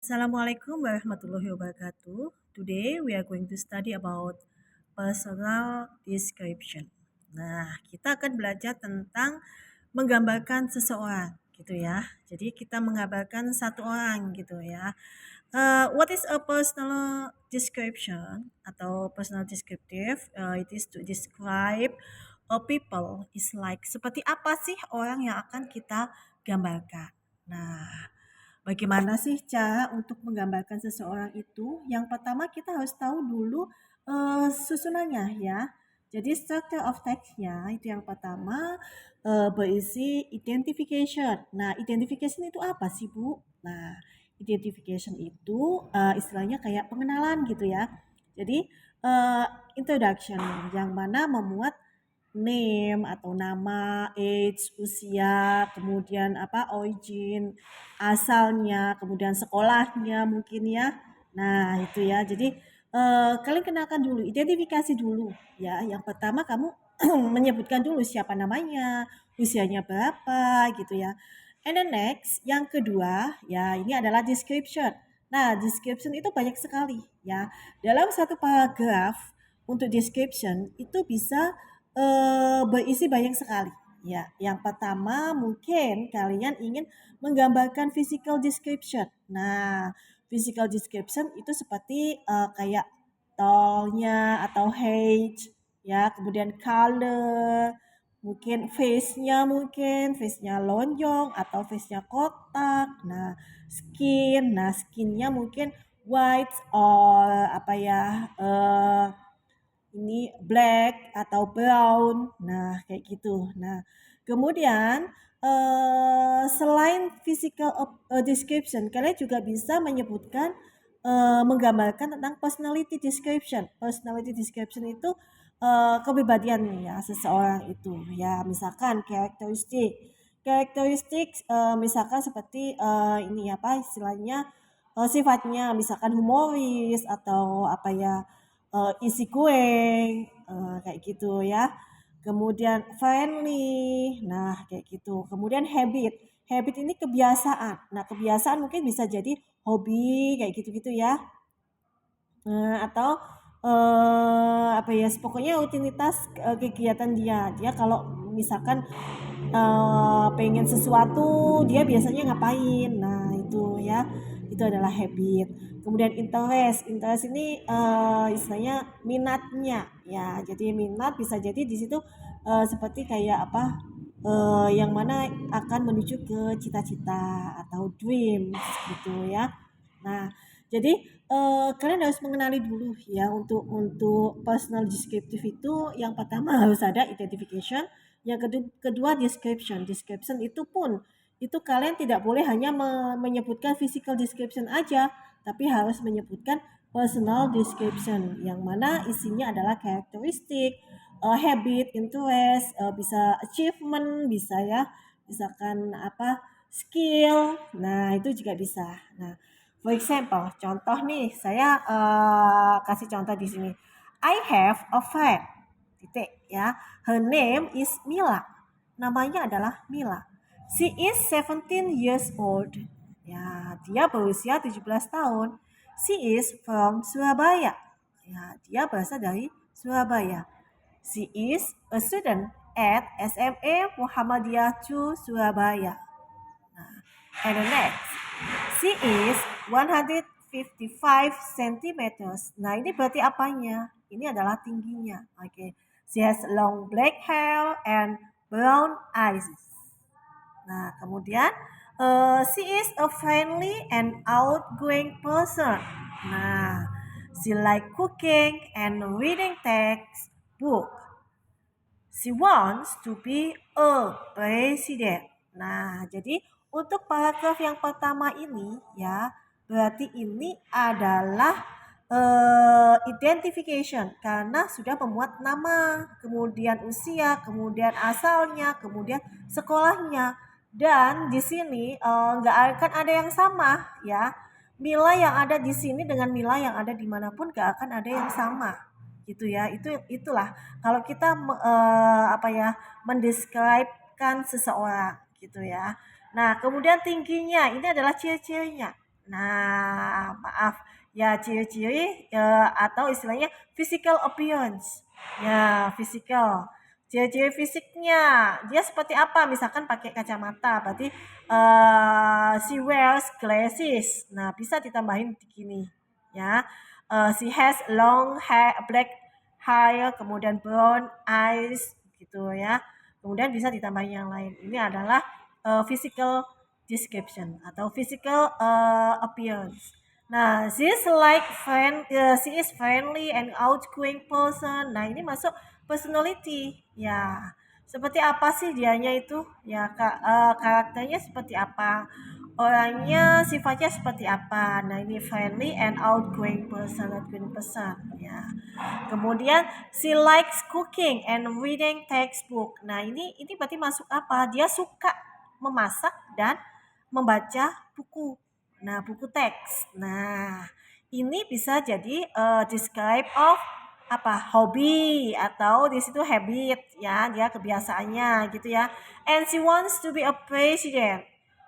Assalamualaikum warahmatullahi wabarakatuh. Today we are going to study about personal description. Nah, kita akan belajar tentang menggambarkan seseorang gitu ya. Jadi kita menggambarkan satu orang gitu ya. What is a personal description atau personal descriptive? It is to describe a people is like seperti apa sih orang yang akan kita gambarkan. Nah, bagaimana sih cara untuk menggambarkan seseorang itu? Yang pertama kita harus tahu dulu susunannya ya. Jadi structure of text-nya itu yang pertama berisi identification. Nah, identification itu apa sih, Bu? Nah, identification itu istilahnya kayak pengenalan gitu ya. Jadi eh, introduction yang mana memuat name atau nama, age, usia, kemudian origin, asalnya, kemudian sekolahnya mungkin ya. Nah, itu ya. Jadi kalian kenalkan dulu, identifikasi dulu ya. Yang pertama kamu menyebutkan dulu siapa namanya, usianya berapa gitu ya. And the next, yang kedua ya ini adalah description. Nah, description itu banyak sekali ya. Dalam satu paragraf untuk description itu bisa berisi banyak sekali. Ya, yang pertama mungkin kalian ingin menggambarkan physical description. Nah, physical description itu seperti kayak tallnya atau height, ya, kemudian color, mungkin face-nya lonjong atau face-nya kotak. Nah, skinnya mungkin white or ini black atau brown. Nah, kayak gitu. Nah, kemudian selain physical description, kalian juga bisa menyebutkan menggambarkan tentang personality description. Personality description itu kepribadian ya seseorang itu. Ya, misalkan karakteristik. Karakteristik misalkan seperti ini apa istilahnya sifatnya misalkan humoris atau isi kue, kayak gitu ya. Kemudian friendly, nah kayak gitu. Kemudian habit, habit ini kebiasaan. Nah kebiasaan mungkin bisa jadi hobi kayak gitu-gitu ya. Atau pokoknya rutinitas kegiatan dia. Dia kalau misalkan pengen sesuatu dia biasanya ngapain. Nah itu ya, itu adalah habit. Kemudian interest ini istilahnya minatnya ya. Jadi minat bisa jadi di situ seperti kayak yang mana akan menuju ke cita-cita atau dreams gitu ya. Nah, jadi kalian harus mengenali dulu ya untuk personal descriptive itu yang pertama harus ada identification, yang kedua description. Description itu pun itu kalian tidak boleh hanya menyebutkan physical description aja, tapi harus menyebutkan personal description yang mana isinya adalah karakteristik, habit, interest, bisa achievement, bisa ya, misalkan skill. Nah, itu juga bisa. Nah, for example, contoh nih, saya kasih contoh di sini. I have a friend. Titik ya. Her name is Mila. Namanya adalah Mila. She is 17 years old. Ya, dia berusia 17 tahun. She is from Surabaya. Ya, dia berasal dari Surabaya. She is a student at SMA Muhammadiyah 2 Surabaya. And the next, she is 155 centimeters. Nah, ini berarti apanya? Ini adalah tingginya. Oke. She has long black hair and brown eyes. Nah, kemudian she is a friendly and outgoing person. Nah, she like cooking and reading text book. She wants to be a president. Nah, jadi untuk paragraf yang pertama ini ya, berarti ini adalah identification karena sudah memuat nama, kemudian usia, kemudian asalnya, kemudian sekolahnya. Dan di sini nggak akan ada yang sama ya. Mila yang ada di sini dengan Mila yang ada dimanapun gak akan ada yang sama gitu ya. Itulah kalau kita mendeskripsikan seseorang gitu ya. Nah, kemudian tingginya ini adalah ciri-cirinya. Nah, maaf ya, ciri-ciri atau istilahnya physical appearance ya, physical, ciri-ciri fisiknya dia seperti apa, misalkan pakai kacamata berarti she wears glasses, nah bisa ditambahin begini ya. She has long hair, black hair, kemudian brown eyes gitu ya. Kemudian bisa ditambahin yang lain. Ini adalah physical description atau physical appearance. Nah, she is friendly and outgoing person. Nah, ini masuk personality. Ya, seperti apa sih dianya itu? Ya, karakternya seperti apa? Orangnya sifatnya seperti apa? Nah, ini friendly and outgoing person. Ya. Kemudian she likes cooking and reading textbook. Nah, ini berarti masuk apa? Dia suka memasak dan membaca buku. Nah, buku teks. Nah, ini bisa jadi describe of apa, hobi atau di situ habit ya, dia kebiasaannya gitu ya. And she wants to be a president.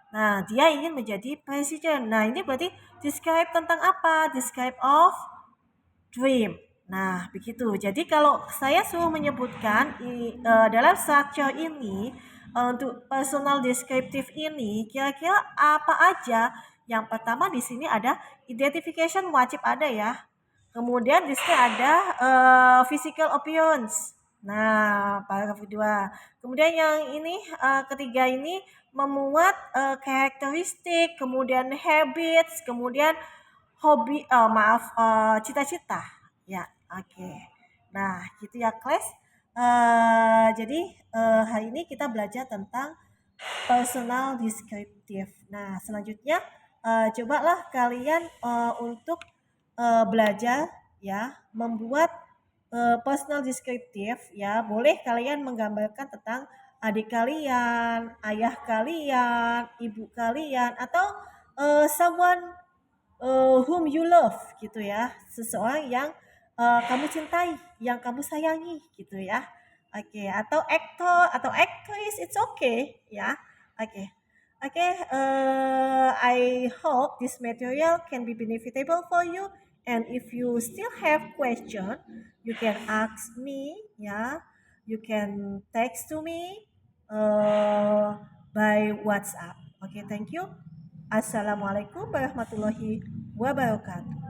Nah, dia ingin menjadi presiden. Nah, ini berarti describe tentang apa? Describe of dream. Nah, begitu. Jadi kalau saya suruh menyebutkan dalam structure ini untuk personal descriptive ini kira-kira apa aja? Yang pertama di sini ada identification, wajib ada ya. Kemudian di sini ada physical appearance. Nah, paragraf kedua. Kemudian yang ini ketiga ini memuat karakteristik, kemudian habits, kemudian hobi, cita-cita. Ya, oke. Nah, gitu ya, kelas. Jadi hari ini kita belajar tentang personal descriptive. Nah, selanjutnya cobalah kalian untuk belajar ya membuat personal descriptive ya. Boleh kalian menggambarkan tentang adik kalian, ayah kalian, ibu kalian, atau someone whom you love gitu ya, seseorang yang kamu cintai, yang kamu sayangi gitu ya. Oke, atau aktor atau aktris, it's okay ya. Oke. Oke, I hope this material can be beneficial for you, and if you still have question, you can ask me ya. You can text to me by WhatsApp. Okay, thank you. Assalamualaikum warahmatullahi wabarakatuh.